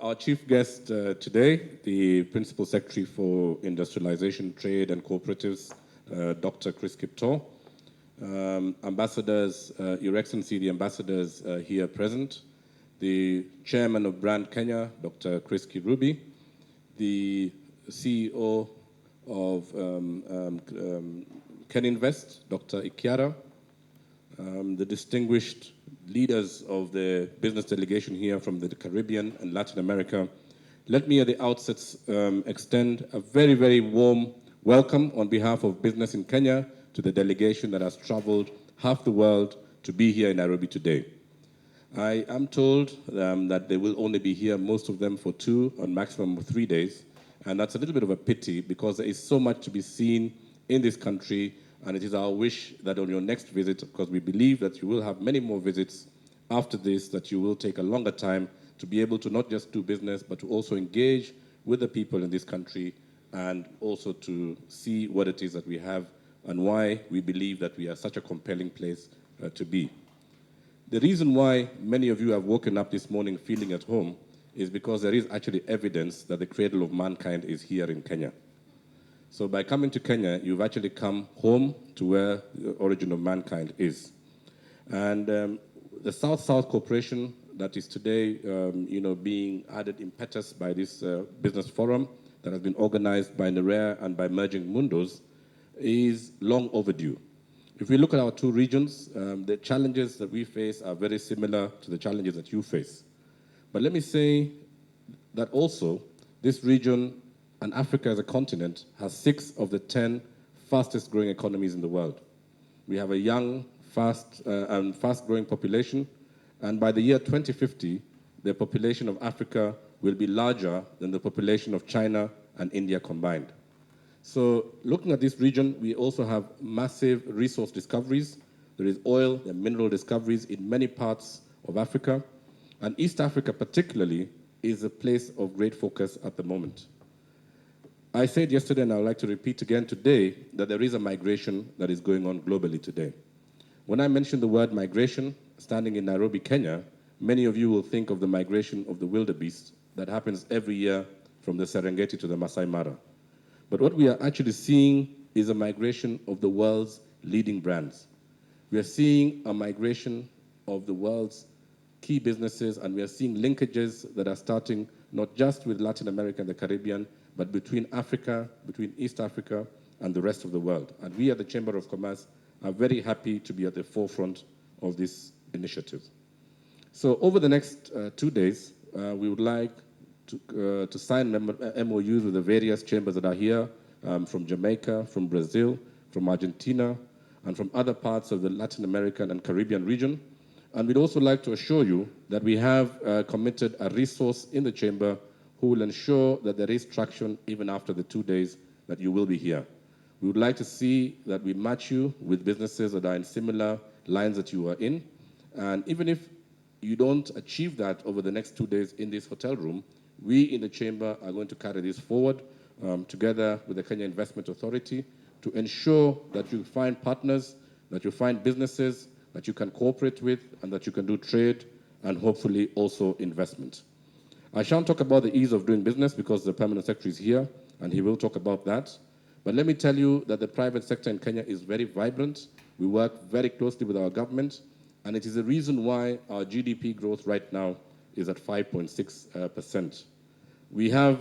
Our chief guest today, the Principal Secretary for Industrialization, Trade and Cooperatives, Dr. Chris Kiprono. Ambassadors, Your Excellency, the ambassadors here present, the Chairman of Brand Kenya, Dr. Chris Kirubi, the CEO of Keninvest, Dr. Ikiara, the distinguished leaders of the business delegation here from the Caribbean and Latin America. Let me at the outset extend a very, very warm welcome on behalf of business in Kenya to the delegation that has traveled half the world to be here in Nairobi today. I am told that they will only be here, most of them, for 2 or maximum of 3 days. And that's a little bit of a pity because there is so much to be seen in this country. And it is our wish that on your next visit, because we believe that you will have many more visits after this, that you will take a longer time to be able to not just do business, but to also engage with the people in this country and also to see what it is that we have and why we believe that we are such a compelling place to be. The reason why many of you have woken up this morning feeling at home is because there is actually evidence that the cradle of mankind is here in Kenya. So by coming to Kenya, you've actually come home to where the origin of mankind is. And the South-South cooperation that is today being added impetus by this business forum that has been organized by NEREA and by Merging Mundos is long overdue. If we look at our 2 regions, the challenges that we face are very similar to the challenges that you face. But let me say that also this region and Africa as a continent has 6 of the 10 fastest growing economies in the world. We have a young, fast-growing population, and by the year 2050, the population of Africa will be larger than the population of China and India combined. So looking at this region, we also have massive resource discoveries. There is oil and mineral discoveries in many parts of Africa, and East Africa particularly is a place of great focus at the moment. I said yesterday, and I would like to repeat again today, that there is a migration that is going on globally today. When I mention the word migration, standing in Nairobi, Kenya, many of you will think of the migration of the wildebeest that happens every year from the Serengeti to the Masai Mara. But what we are actually seeing is a migration of the world's leading brands. We are seeing a migration of the world's key businesses, and we are seeing linkages that are starting not just with Latin America and the Caribbean, but between Africa, between East Africa, and the rest of the world. And we at the Chamber of Commerce are very happy to be at the forefront of this initiative. So over the next 2 days, we would like to sign MOUs with the various chambers that are here, from Jamaica, from Brazil, from Argentina, and from other parts of the Latin American and Caribbean region. And we'd also like to assure you that we have committed a resource in the chamber who will ensure that there is traction even after the 2 days that you will be here. We would like to see that we match you with businesses that are in similar lines that you are in. And even if you don't achieve that over the next 2 days in this hotel room, we in the chamber are going to carry this forward together with the Kenya Investment Authority to ensure that you find partners, that you find businesses that you can cooperate with, and that you can do trade and hopefully also investment. I shan't talk about the ease of doing business because the Permanent Secretary is here and he will talk about that. But let me tell you that the private sector in Kenya is very vibrant. We work very closely with our government, and it is the reason why our GDP growth right now is at 5.6%. We have,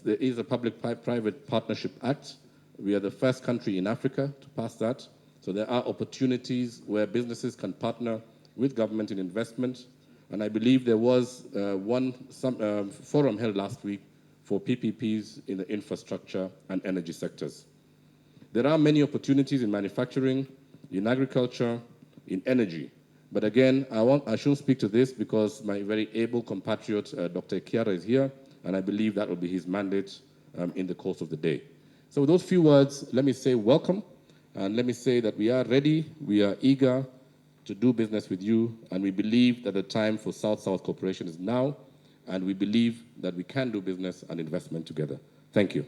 there is a Public-Private Partnership Act. We are the first country in Africa to pass that. So there are opportunities where businesses can partner with government in investment. And I believe there was one forum held last week for PPPs in the infrastructure and energy sectors. There are many opportunities in manufacturing, in agriculture, in energy. But again, I shouldn't speak to this because my very able compatriot, Dr. Ikiara, is here, and I believe that will be his mandate in the course of the day. So with those few words, let me say welcome, and let me say that we are ready, we are eager to do business with you, and we believe that the time for South-South cooperation is now, and we believe that we can do business and investment together. Thank you.